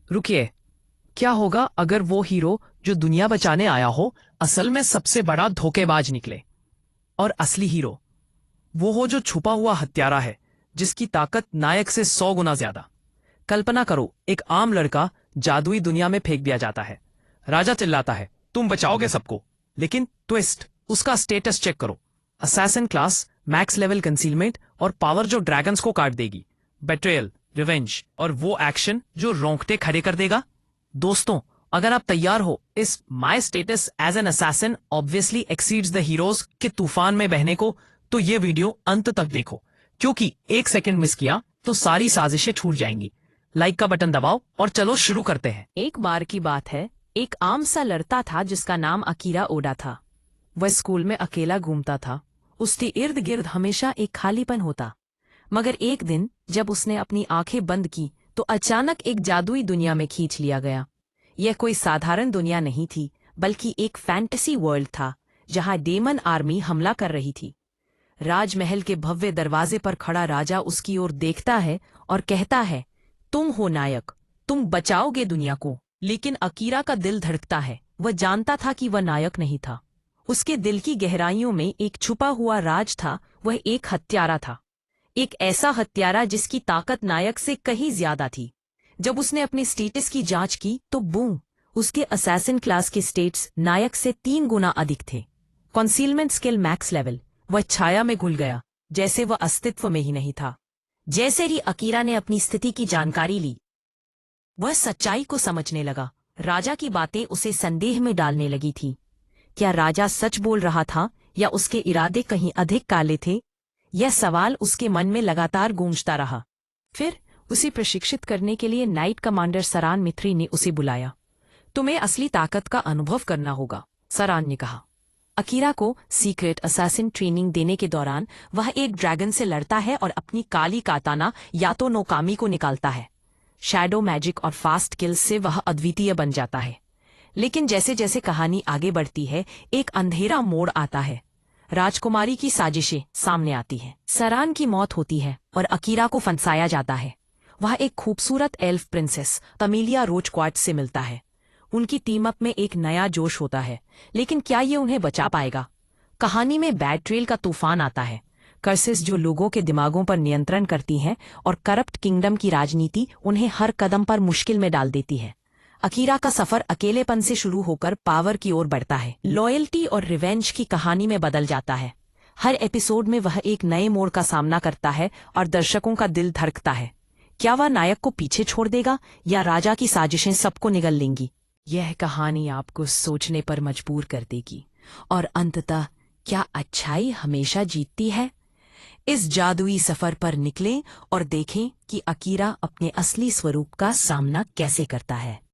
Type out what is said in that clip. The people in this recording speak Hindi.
रुकिए, क्या होगा अगर वो हीरो जो दुनिया बचाने आया हो असल में सबसे बड़ा धोखेबाज निकले? और असली हीरो वो हो जो छुपा हुआ हत्यारा है, जिसकी ताकत नायक से 100 गुना ज्यादा। कल्पना करो, एक आम लड़का जादुई दुनिया में फेंक दिया जाता है। राजा चिल्लाता है, तुम बचाओगे सबको। लेकिन ट्विस्ट, उसका स्टेटस चेक करो। Assassin class, max level concealment और पावर जो ड्रैगन्स को काट देगी। बेट्रेयल, रिवेंज और वो एक्शन जो रोंगटे खड़े कर देगा। दोस्तों, अगर आप तैयार हो इस my status as an assassin obviously exceeds the heroes के तूफान में बहने को, तो ये वीडियो अंत तक देखो, क्योंकि एक सेकंड मिस किया तो सारी साजिशें छूट जाएंगी। लाइक का बटन दबाओ और चलो शुरू करते हैं। एक बार की बात है, एक आम सा लड़का था जिसका नाम अकीरा ओडा था। वह स्कूल में अकेला घूमता था। उसके इर्द गिर्द हमेशा एक खालीपन होता। मगर एक दिन जब उसने अपनी आंखें बंद की तो अचानक एक जादुई दुनिया में खींच लिया गया। यह कोई साधारण दुनिया नहीं थी, बल्कि एक फैंटेसी वर्ल्ड था जहां डेमन आर्मी हमला कर रही थी। राजमहल के भव्य दरवाजे पर खड़ा राजा उसकी ओर देखता है और कहता है, तुम हो नायक, तुम बचाओगे दुनिया को। लेकिन अकीरा का दिल धड़कता है। वह जानता था कि वह नायक नहीं था। उसके दिल की गहराइयों में एक छुपा हुआ राज था। वह एक हत्यारा था, एक ऐसा हत्यारा जिसकी ताकत नायक से कहीं ज्यादा थी। जब उसने अपने स्टेटस की जांच की तो बूम, उसके असैसिन क्लास के स्टेट्स नायक से 3 गुना अधिक थे। Concealment skill max level. वह छाया में घुल गया, जैसे वह अस्तित्व में ही नहीं था। जैसे ही अकीरा ने अपनी स्थिति की जानकारी ली, वह सच्चाई को समझने लगा। राजा की बातें उसे संदेह में डालने लगी थी। क्या राजा सच बोल रहा था या उसके इरादे कहीं अधिक काले थे? यह सवाल उसके मन में लगातार गूंजता रहा। फिर उसे प्रशिक्षित करने के लिए नाइट कमांडर सरान मिथ्री ने उसे बुलाया। तुम्हें असली ताकत का अनुभव करना होगा, सरान ने कहा। अकीरा को सीक्रेट असैसिन ट्रेनिंग देने के दौरान वह एक ड्रैगन से लड़ता है और अपनी काली काताना या तो नोकामी को निकालता है। शैडो मैजिक और फास्ट किल्स से वह अद्वितीय बन जाता है। लेकिन जैसे जैसे कहानी आगे बढ़ती है, एक अंधेरा मोड़ आता है। राजकुमारी की साजिशें सामने आती हैं। सरान की मौत होती है और अकीरा को फंसाया जाता है। वह एक खूबसूरत एल्फ प्रिंसेस तमीलिया रोचक्वार्ट्स से मिलता है। उनकी टीम अप में एक नया जोश होता है, लेकिन क्या ये उन्हें बचा पाएगा? कहानी में बैट्रेल का तूफान आता है। कर्सेस जो लोगों के दिमागों पर नियंत्रण करती हैं, और करप्ट किंगडम की राजनीति उन्हें हर कदम पर मुश्किल में डाल देती है। अकीरा का सफर अकेलेपन से शुरू होकर पावर की ओर बढ़ता है। लॉयल्टी और रिवेंज की कहानी में बदल जाता है। हर एपिसोड में वह एक नए मोड़ का सामना करता है और दर्शकों का दिल धड़कता है। क्या वह नायक को पीछे छोड़ देगा या राजा की साजिशें सबको निगल लेंगी? यह कहानी आपको सोचने पर मजबूर कर देगी। और अंततः क्या अच्छाई हमेशा जीतती है? इस जादुई सफर पर निकलें और देखें कि अकीरा अपने असली स्वरूप का सामना कैसे करता है।